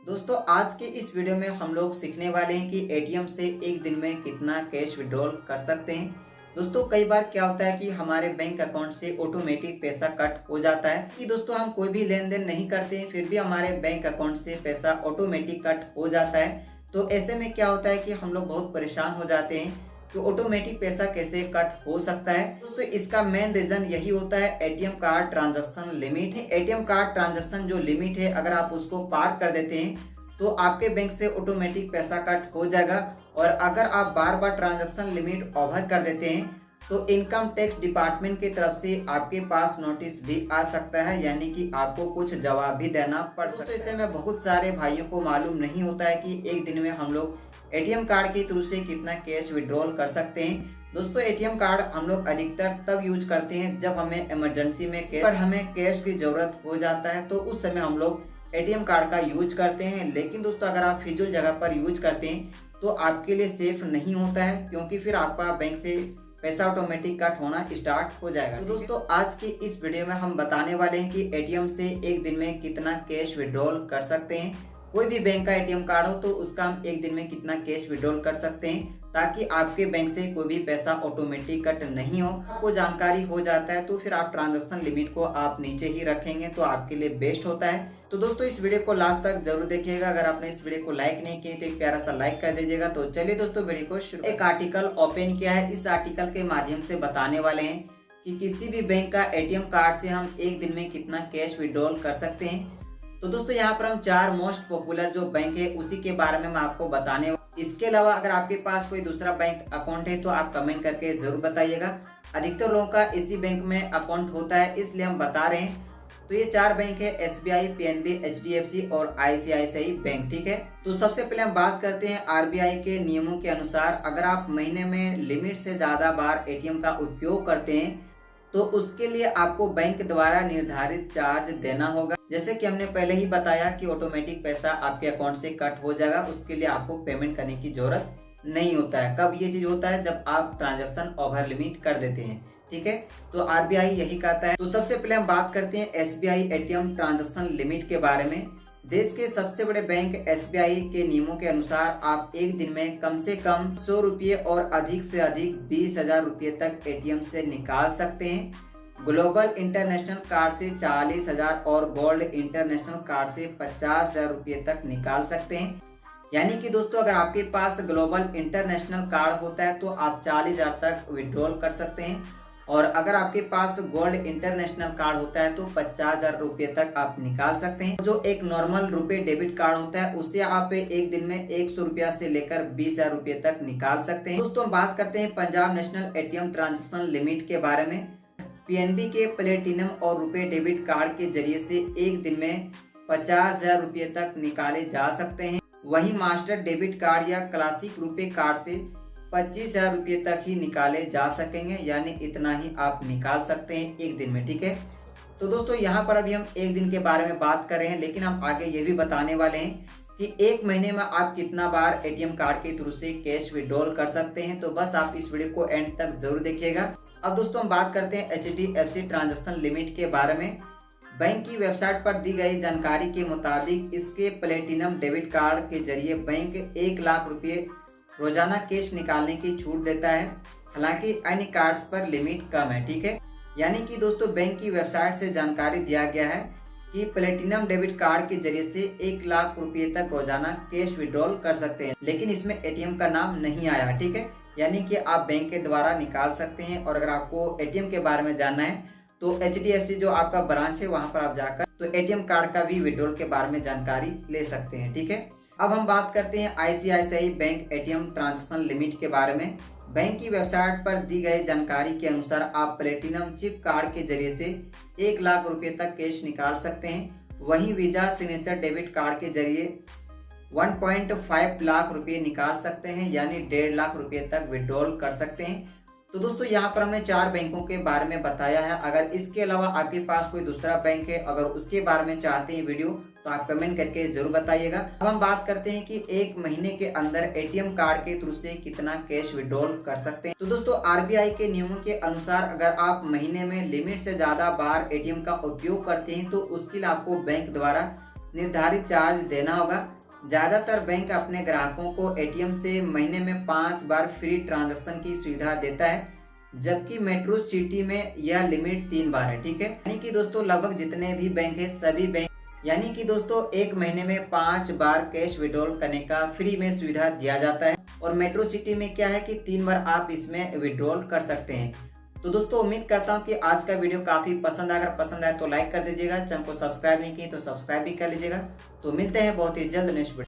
दोस्तों आज के इस वीडियो में हम लोग सीखने वाले हैं कि एटीएम से एक दिन में कितना कैश विड्रॉल कर सकते हैं। दोस्तों कई बार क्या होता है कि हमारे बैंक अकाउंट से ऑटोमेटिक पैसा कट हो जाता है कि दोस्तों हम कोई भी लेन देन नहीं करते हैं फिर भी हमारे बैंक अकाउंट से पैसा ऑटोमेटिक कट हो जाता है। तो ऐसे में क्या होता है कि हम लोग बहुत परेशान हो जाते हैं कि ऑटोमेटिक पैसा कैसे कट हो सकता है। दोस्तों इसका मेन रीजन यही होता है ATM card transaction limit. ATM card transaction जो लिमिट है अगर आप उसको पार कर देते हैं तो आपके बैंक से ऑटोमेटिक पैसा कट हो जाएगा। और अगर आप बार बार ट्रांजैक्शन लिमिट ओवर कर देते हैं तो इनकम टैक्स डिपार्टमेंट की तरफ से आपके पास नोटिस भी आ सकता है, यानी कि आपको कुछ जवाब भी देना पड़ सकता है। ऐसे में बहुत सारे भाइयों को मालूम नहीं होता है कि एक दिन में हम लोग एटीएम कार्ड के थ्रू से कितना कैश विड्रॉल कर सकते हैं। दोस्तों एटीएम कार्ड हम लोग अधिकतर तब यूज करते हैं जब हमें इमरजेंसी में हमें कैश की जरूरत हो जाता है, तो उस समय हम लोग एटीएम कार्ड का यूज करते हैं। लेकिन दोस्तों अगर आप फिजूल जगह पर यूज करते हैं तो आपके लिए सेफ नहीं होता है, क्योंकि फिर आपका बैंक से पैसा ऑटोमेटिक कट होना स्टार्ट हो जाएगा। तो दोस्तों आज की इस वीडियो में हम बताने वाले हैं कि एटीएम से एक दिन में कितना कैश विड्रॉल कर सकते हैं। कोई भी बैंक का एटीएम कार्ड हो तो उसका हम एक दिन में कितना कैश विड्रॉल कर सकते हैं, ताकि आपके बैंक से कोई भी पैसा ऑटोमेटिक कट नहीं हो। आपको जानकारी हो जाता है तो फिर आप ट्रांजैक्शन लिमिट को आप नीचे ही रखेंगे तो आपके लिए बेस्ट होता है। तो दोस्तों इस वीडियो को लास्ट तक जरूर देखिएगा। अगर आपने इस वीडियो को लाइक नहीं किया तो एक प्यारा सा लाइक कर दीजिएगा। तो चलिए दोस्तों वीडियो को शुरू। एक आर्टिकल ओपन किया है, इस आर्टिकल के माध्यम से बताने वाले हैं कि किसी भी बैंक का एटीएम कार्ड से हम एक दिन में कितना कैश विड्रॉल कर सकते हैं। तो दोस्तों यहाँ पर हम 4 मोस्ट पॉपुलर जो बैंक है उसी के बारे में मैं आपको बताने। इसके अलावा अगर आपके पास कोई दूसरा बैंक अकाउंट है तो आप कमेंट करके जरूर बताइएगा। अधिकतर लोगों का इसी बैंक में अकाउंट होता है, इसलिए हम बता रहे हैं। तो ये 4 बैंक है, एसबीआई, पीएनबी, एचडीएफसी और आईसीआईसीआई बैंक। ठीक है, तो सबसे पहले हम बात करते हैं आरबीआई के नियमों के अनुसार अगर आप महीने में लिमिट से ज्यादा बार एटीएम का उपयोग करते हैं तो उसके लिए आपको बैंक द्वारा निर्धारित चार्ज देना होगा। जैसे कि हमने पहले ही बताया कि ऑटोमेटिक पैसा आपके अकाउंट से कट हो जाएगा, उसके लिए आपको पेमेंट करने की जरूरत नहीं होता है। कब ये चीज होता है? जब आप ट्रांजैक्शन ओवर लिमिट कर देते हैं। ठीक है, तो आरबीआई यही कहता है। तो सबसे पहले हम बात करते हैं एसबीआई एटीएम ट्रांजैक्शन लिमिट के बारे में। देश के सबसे बड़े बैंक एसबीआई के नियमों के अनुसार आप एक दिन में कम से कम 100 रुपये और अधिक से अधिक 20,000 रुपये तक एटीएम से निकाल सकते हैं। ग्लोबल इंटरनेशनल कार्ड से 40,000 और गोल्ड इंटरनेशनल कार्ड से 50,000 रुपये तक निकाल सकते हैं। यानी कि दोस्तों अगर आपके पास ग्लोबल इंटरनेशनल कार्ड होता है तो आप 40,000 तक विड्रॉल कर सकते हैं, और अगर आपके पास गोल्ड इंटरनेशनल कार्ड होता है तो 50,000 रुपये तक आप निकाल सकते हैं। जो एक नॉर्मल रुपए डेबिट कार्ड होता है उससे आप एक दिन में 100 रुपया से लेकर 20,000 रुपये तक निकाल सकते हैं। दोस्तों हम बात करते हैं Punjab national ATM transaction limit के बारे में। पीएनबी के प्लेटिनम और रुपए डेबिट कार्ड के जरिए से एक दिन में 50,000 रुपये तक निकाले जा सकते हैं। वहीं मास्टर डेबिट कार्ड या क्लासिक रुपए कार्ड से 25,000 रुपये तक ही निकाले जा सकेंगे, यानी इतना ही आप निकाल सकते हैं एक दिन में। ठीक है, तो दोस्तों यहाँ पर अभी हम एक दिन के बारे में बात कर रहे हैं, लेकिन हम आगे ये भी बताने वाले हैं कि एक महीने में आप कितना बार एटीएम कार्ड के थ्रू से कैश विड्रॉल कर सकते हैं। तो बस आप इस वीडियो को एंड तक जरूर देखिएगा। अब दोस्तों हम बात करते हैं एचडीएफसी ट्रांजैक्शन लिमिट के बारे में। बैंक की वेबसाइट पर दी गई जानकारी के मुताबिक इसके प्लेटिनम डेबिट कार्ड के जरिए बैंक 1 लाख रुपये रोजाना कैश निकालने की छूट देता है। हालांकि अन्य कार्ड्स पर लिमिट कम है। ठीक है, यानी कि दोस्तों बैंक की वेबसाइट से जानकारी दिया गया है कि प्लेटिनम डेबिट कार्ड के जरिए से 1 लाख रुपये तक रोजाना कैश विड्रॉल कर सकते हैं, लेकिन इसमें एटीएम का नाम नहीं आया। ठीक है, यानी कि आप बैंक के द्वारा निकाल सकते हैं। और अगर आपको एटीएम के बारे में जानना है तो एचडीएफसी जो आपका ब्रांच है वहां पर आप जाकर तो एटीएम कार्ड का भी विड्रॉल के बारे में जानकारी ले सकते हैं। ठीक है, अब हम बात करते हैं ICICI bank ATM transaction limit के बारे में। बैंक की वेबसाइट पर दी गई जानकारी के अनुसार आप प्लेटिनम चिप कार्ड के जरिए से 1 लाख रुपये तक कैश निकाल सकते हैं। वहीं वीजा सिग्नेचर डेबिट कार्ड के जरिए 1.5 लाख रुपये निकाल सकते हैं, यानी 1.5 लाख रुपये तक विड्रॉल कर सकते हैं। तो दोस्तों यहाँ पर हमने 4 बैंकों के बारे में बताया है। अगर इसके अलावा आपके पास कोई दूसरा बैंक है, अगर उसके बारे में चाहते हैं वीडियो, तो आप कमेंट करके जरूर बताइएगा। अब हम बात करते हैं कि एक महीने के अंदर एटीएम कार्ड के थ्रू से कितना कैश विड्रॉल कर सकते हैं। तो दोस्तों आरबीआई के नियमों के अनुसार अगर आप महीने में लिमिट से ज्यादा बार एटीएम का उपयोग करते हैं तो उसके लिए आपको बैंक द्वारा निर्धारित चार्ज देना होगा। ज़्यादातर बैंक अपने ग्राहकों को एटीएम से महीने में 5 बार फ्री ट्रांजैक्शन की सुविधा देता है, जबकि मेट्रो सिटी में यह लिमिट 3 बार है। ठीक है, यानी कि दोस्तों लगभग जितने भी बैंक है सभी बैंक यानी कि दोस्तों एक महीने में 5 बार कैश विड्रॉल करने का फ्री में सुविधा दिया जाता है। और मेट्रो सिटी में क्या है कि 3 बार आप इसमें विड्रॉल कर सकते हैं। तो दोस्तों उम्मीद करता हूं कि आज का वीडियो काफी पसंद आया। अगर पसंद आए तो लाइक कर दीजिएगा, चैनल को सब्सक्राइब नहीं किए तो सब्सक्राइब भी कर लीजिएगा। तो मिलते हैं बहुत ही जल्द नेक्स्ट वीडियो।